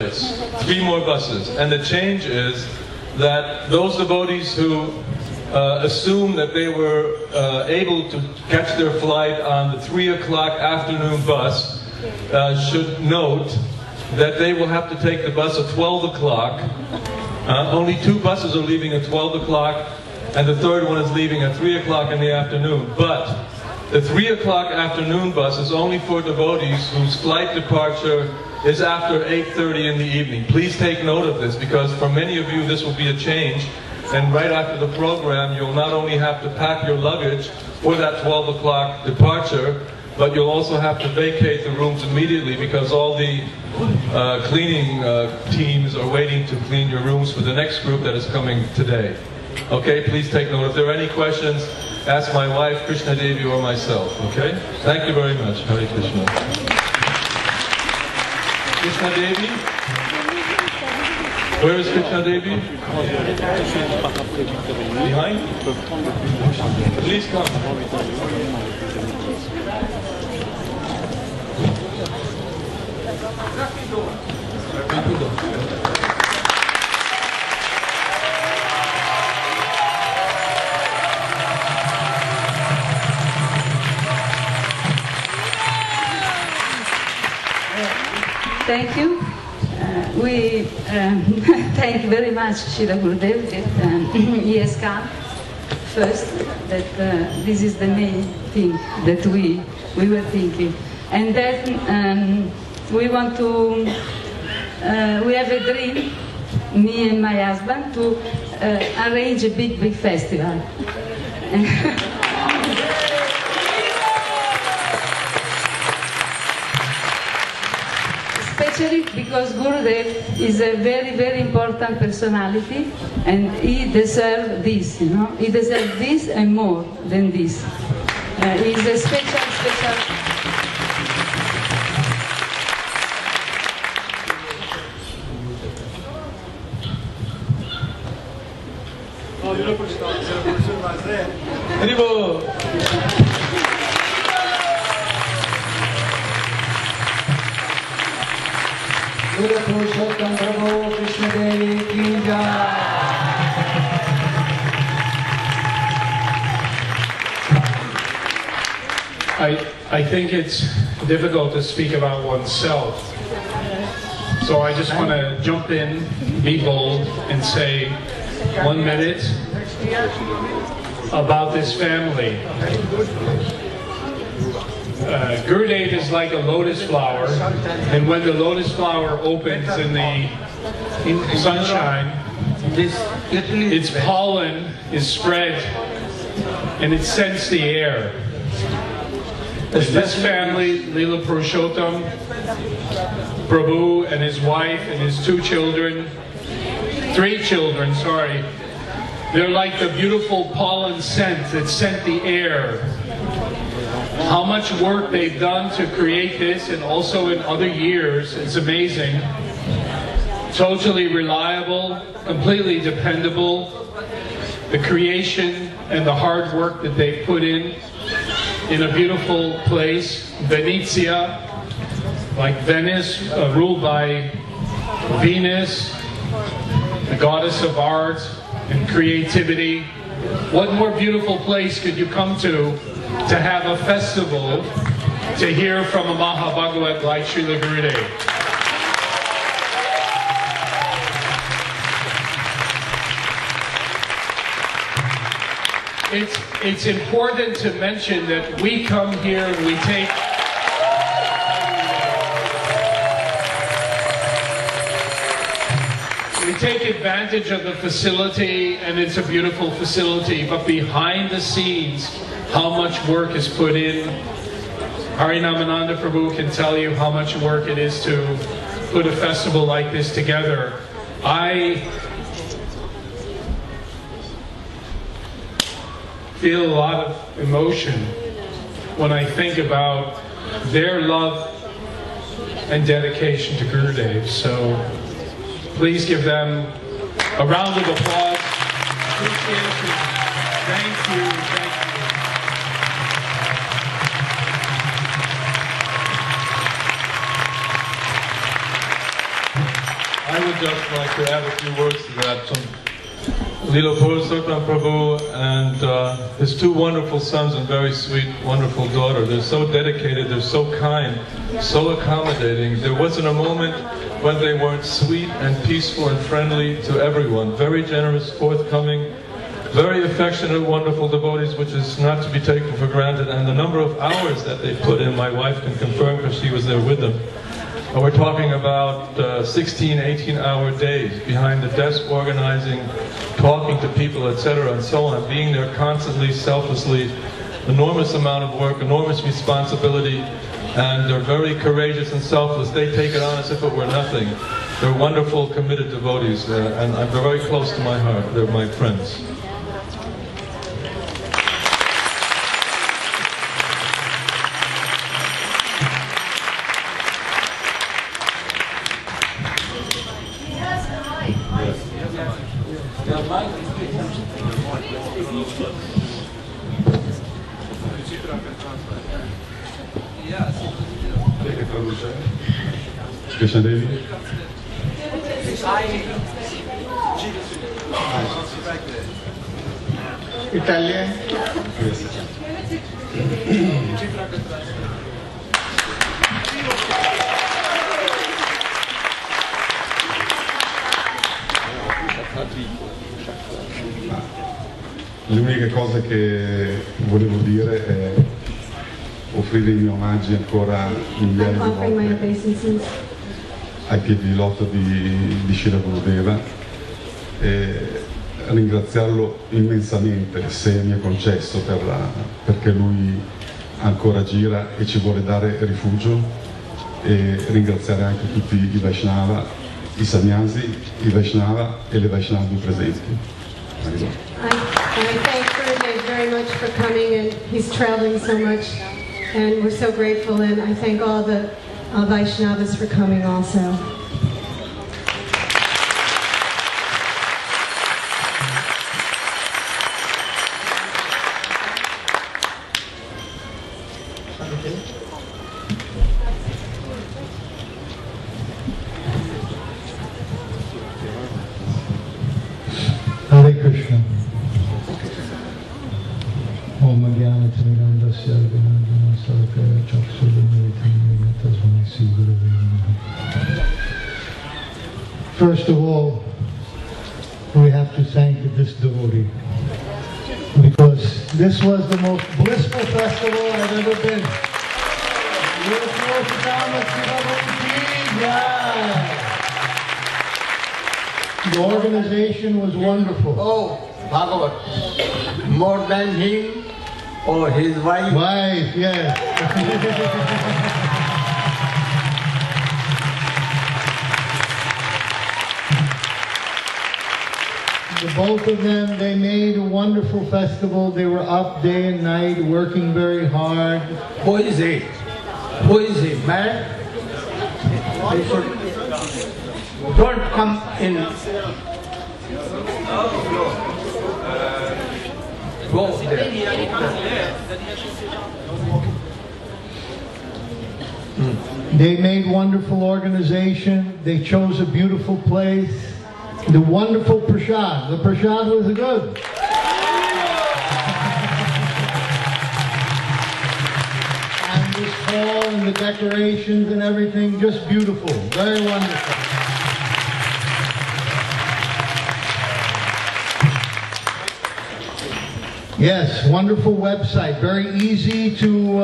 3 more buses. And the change is that those devotees who assume that they were able to catch their flight on the 3 o'clock afternoon bus should note that they will have to take the bus at 12 o'clock. Only 2 buses are leaving at 12 o'clock, and the 3rd one is leaving at 3 o'clock in the afternoon. But the 3 o'clock afternoon bus is only for devotees whose flight departure is after 8:30 in the evening. Please take note of this, because for many of you this will be a change. And right after the program, you'll not only have to pack your luggage for that 12 o'clock departure, but you'll also have to vacate the rooms immediately, because all the cleaning teams are waiting to clean your rooms for the next group that is coming today. Okay, please take note. If there are any questions, ask my wife, Krishna Devi, or myself. Okay? Thank you very much. Hare Krishna. Krishna Devi? Where is Krishna Devi? Behind? Please come. Thank you. We thank very much Srila Gurudev that he has come first, that this is the main thing that we were thinking. And then we want to, we have a dream, me and my husband, to arrange a big festival. Especially because Gurudev is a very important personality, and he deserves this, you know. He deserves this and more than this. He's a special. I think it's difficult to speak about oneself. So I just want to jump in, be bold, and say 1 minute about this family. Gurudev is like a lotus flower, and when the lotus flower opens in the sunshine, its pollen is spread and it scents the air. This family, Leela Purushottam, Prabhu and his wife and his 3 children, sorry, they're like the beautiful pollen scent that scent the air. How much work they've done to create this, and also in other years, it's amazing. Totally reliable, completely dependable. The creation and the hard work that they've put in a beautiful place, Venezia, like Venice, ruled by Venus, the goddess of art and creativity. What more beautiful place could you come to have a festival to hear from a Mahabhagavat like Srila Gurudev? It's important to mention that we come here and we take advantage of the facility, and it's a beautiful facility, but behind the scenes, how much work is put in. Harinamananda Prabhu can tell you how much work it is to put a festival like this together. I feel a lot of emotion when I think about their love and dedication to Gurudev. So please give them a round of applause. Appreciation. Thank you. Thank you. I would just like to add a few words to that. Lila Purushottam Prabhu and his two wonderful sons and very sweet, wonderful daughter. They're so dedicated, they're so kind, so accommodating. There wasn't a moment when they weren't sweet and peaceful and friendly to everyone. Very generous, forthcoming, very affectionate, wonderful devotees, which is not to be taken for granted. And the number of hours that they put in, my wife can confirm because she was there with them. We're talking about 16, 18-hour days behind the desk, organizing, talking to people, etc., and so on, being there constantly, selflessly, enormous amount of work, enormous responsibility, and they're very courageous and selfless. They take it on as if it were nothing. They're wonderful, committed devotees, and they're very close to my heart. They're my friends. Krishna Devi. Italian. L'unica cosa che volevo dire è offrire i miei omaggi ancora migliaia di volte ai piedi di loto di Srila Gurudeva e ringraziarlo immensamente, se mi è concesso, perché lui ancora gira e ci vuole dare rifugio, e ringraziare anche tutti i Vaishnava, i Sannyasi, i Vaishnava e le Vaishnavi presenti. I thank Gurudev very much for coming, and he's traveling so much, and we're so grateful, and I thank all the Vaishnavas for coming also. Hare Krishna. Om Jnana Timirandasya Vinodana Sarakaya Chakshurvamritam Tasmai Sri Gurave Namaha. First of all, we have to thank this devotee, because this was the most blissful festival I've ever been. The organization was wonderful. Oh, Bhagavat, more than him or his wife? Wife, yes. The both of them, they made a wonderful festival. They were up day and night, working very hard. Who is he? Who is he? Married? He should don't come in. Go there. They made wonderful organization. They chose a beautiful place. The wonderful prasad. The prasad was good. And this hall and the decorations and everything, just beautiful. Very wonderful. Yes, wonderful website. Very easy to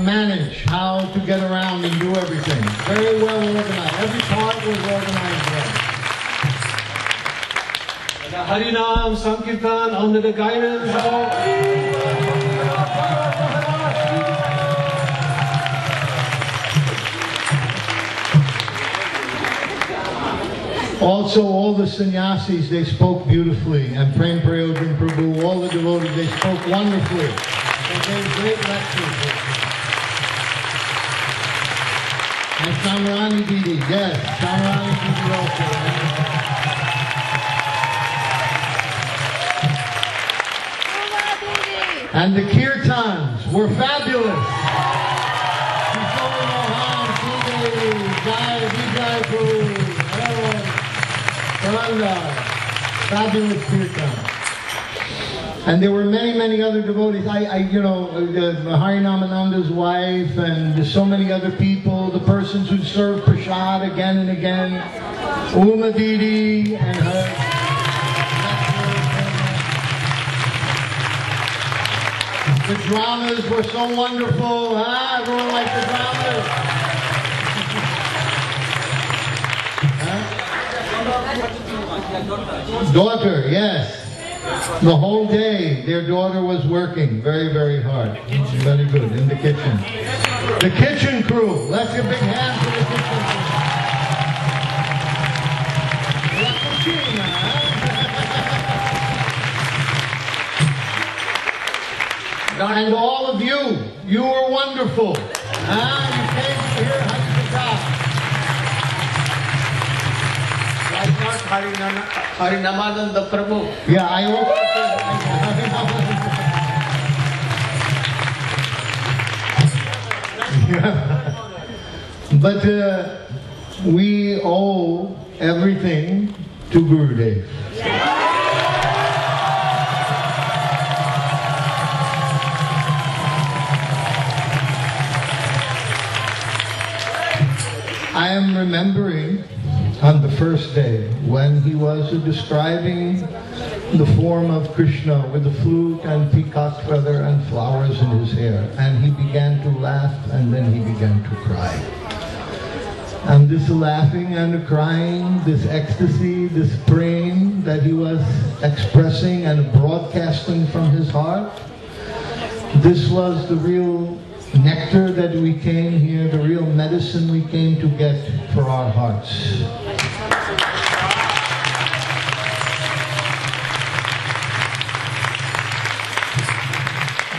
manage how to get around and do everything. Very well organized. Every part was organized well. Harinam Sankirtan under the guidance of also, all the sannyasis, they spoke beautifully, and Prem Prayojan Prabhu, all the devotees, they spoke wonderfully. They gave great lectures. And Shamarani Didi, yes, Shamarani Didi also. And the kirtans were fabulous. Kishore Mohan, Sridevi, Jai Vijay Prabhu, Nanda. Fabulous kirtan. And there were many, many other devotees. Harinamananda's wife, and there's so many other people, the persons who served prasad again and again. Uma Didi and her. The dramas were so wonderful, huh? Everyone liked the dramas. Huh? Daughter, yes. The whole day, their daughter was working very, very hard. Very good, in the kitchen. The kitchen crew. Let's give a big hand for the kitchen crew. La cucina, huh? And all of you, you were wonderful. You came to hear Harinamananda Prabhu. Yeah, I also But we owe everything to Gurudev. I am remembering on the first day when he was describing the form of Krishna with the flute and peacock feather and flowers in his hair, and he began to laugh and then he began to cry. And this laughing and crying, this ecstasy, this praying that he was expressing and broadcasting from his heart, this was the real nectar that we came here, the real medicine we came to get for our hearts.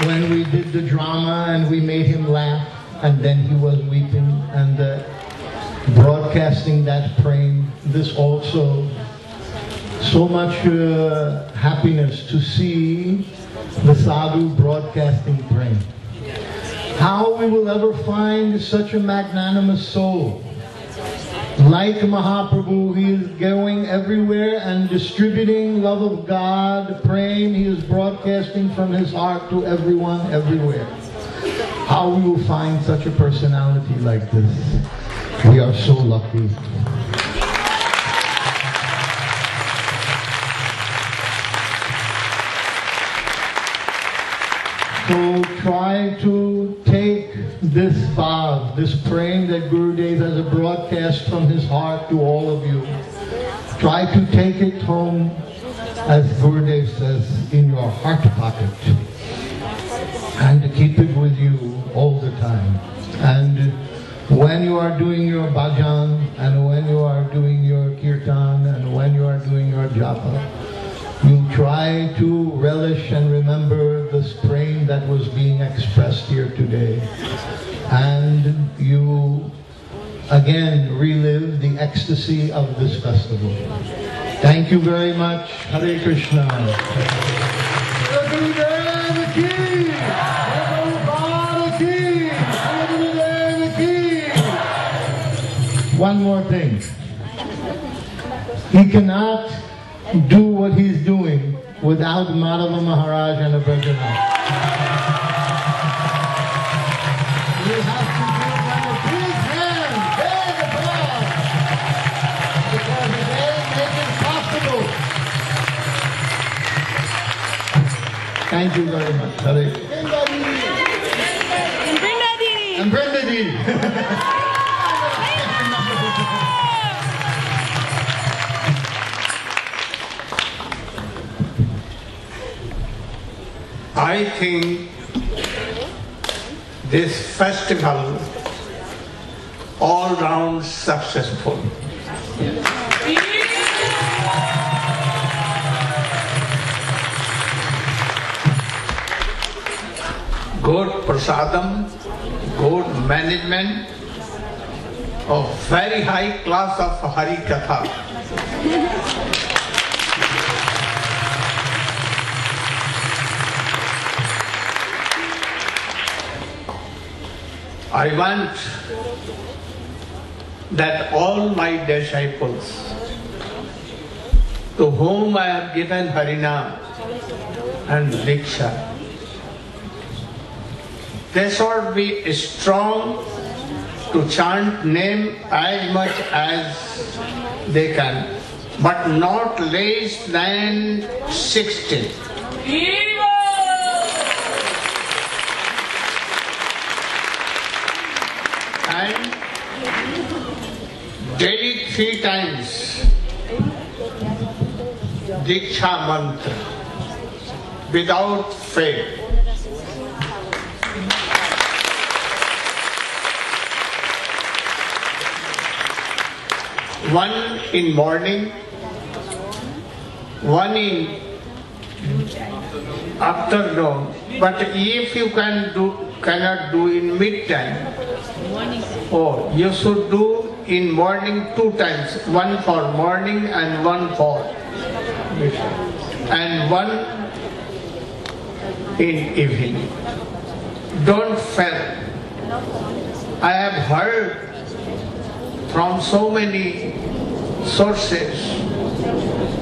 When we did the drama and we made him laugh and then he was weeping and broadcasting that praying, this also so much happiness to see the sadhu broadcasting praying. How we will ever find such a magnanimous soul. Like Mahaprabhu, he is going everywhere and distributing love of God, praying. He is broadcasting from his heart to everyone, everywhere. How we will find such a personality like this? We are so lucky. So try to take this bhav, this praying that Gurudev has a broadcast from his heart to all of you. Try to take it home, as Gurudev says, in your heart pocket. And to keep it with you all the time. And when you are doing your bhajan, and when you are doing your kirtan, and when you are doing your japa, you try to relish and remember this praying that was being expressed here today. And you again relive the ecstasy of this festival. Thank you very much. Hare Krishna. One more thing. He cannot do what he's doing without Madhava Maharaj and a Vrajana. We have to give them a big hand, big applause, because they make it possible. Thank you very much. Hare. And Brenda Didi. I think this festival all round successful. Good prasadam, good management, of very high class of Hari Katha. I want that all my disciples to whom I have given Harinam and Diksha. They should be strong to chant name as much as they can, but not less than 60. And daily 3 times Diksha mantra without fail. One in morning, one in afternoon, but if you cannot do in midtime, you should do in morning 2 times, one for morning and one for midnight, and one in evening. Don't fail. I have heard from so many sources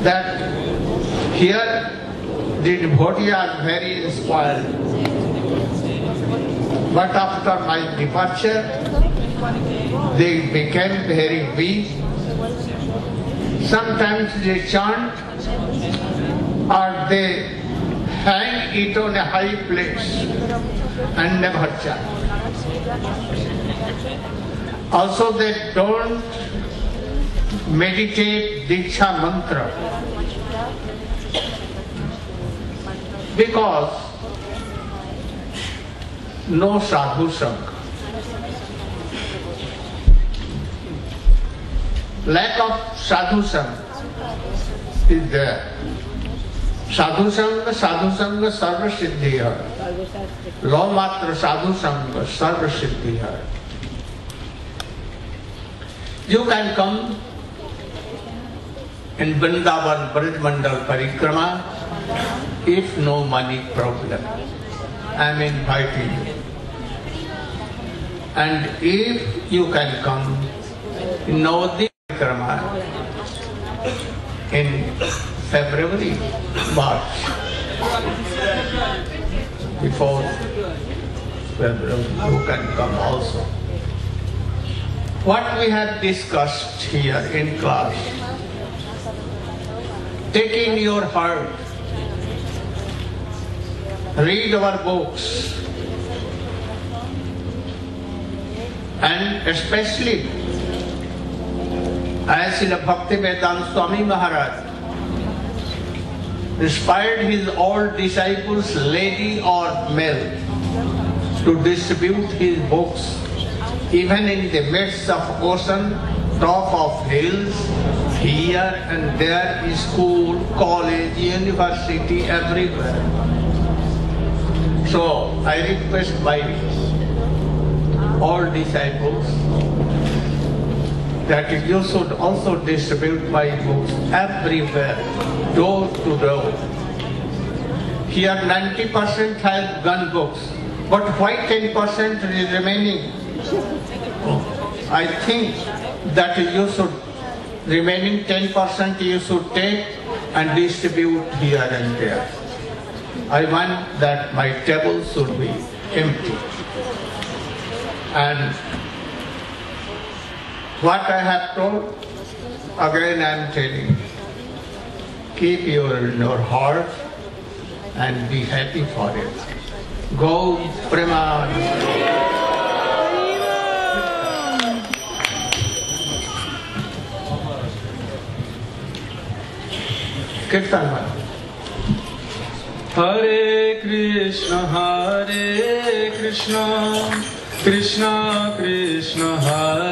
that here the devotee are very inspired. But after my departure, they became very weak. Sometimes they chant or they hang it on a high place and never chant. Also they don't meditate Diksha mantra because no sadhu sangha. Lack of sadhu sangha is there. Sadhu sangha sarva siddhi hai. Lo matra sadhu sangha sarva siddhi hai. You can come in Vrindavan Braj Mandal Parikrama if no money problem. I am inviting you. And if you can come in Navadvip Parikrama in February, March, before February, you can come also. What we have discussed here in class, take in your heart, read our books, and especially as Srila Bhaktivedanta Swami Maharaj inspired his old disciples, lady or male, to distribute his books even in the midst of ocean, top of hills, here and there, school, college, university, everywhere. So I request my all disciples that you should also distribute my books everywhere, door to door. Here 90% have gun books, but why 10% is remaining? I think that you should, remaining 10% you should take and distribute here and there. I want that my table should be empty. And what I have told, again I am telling, keep in your heart and be happy for it. Go Preman. Kirtan. Hare Krishna, Krishna Krishna, Hare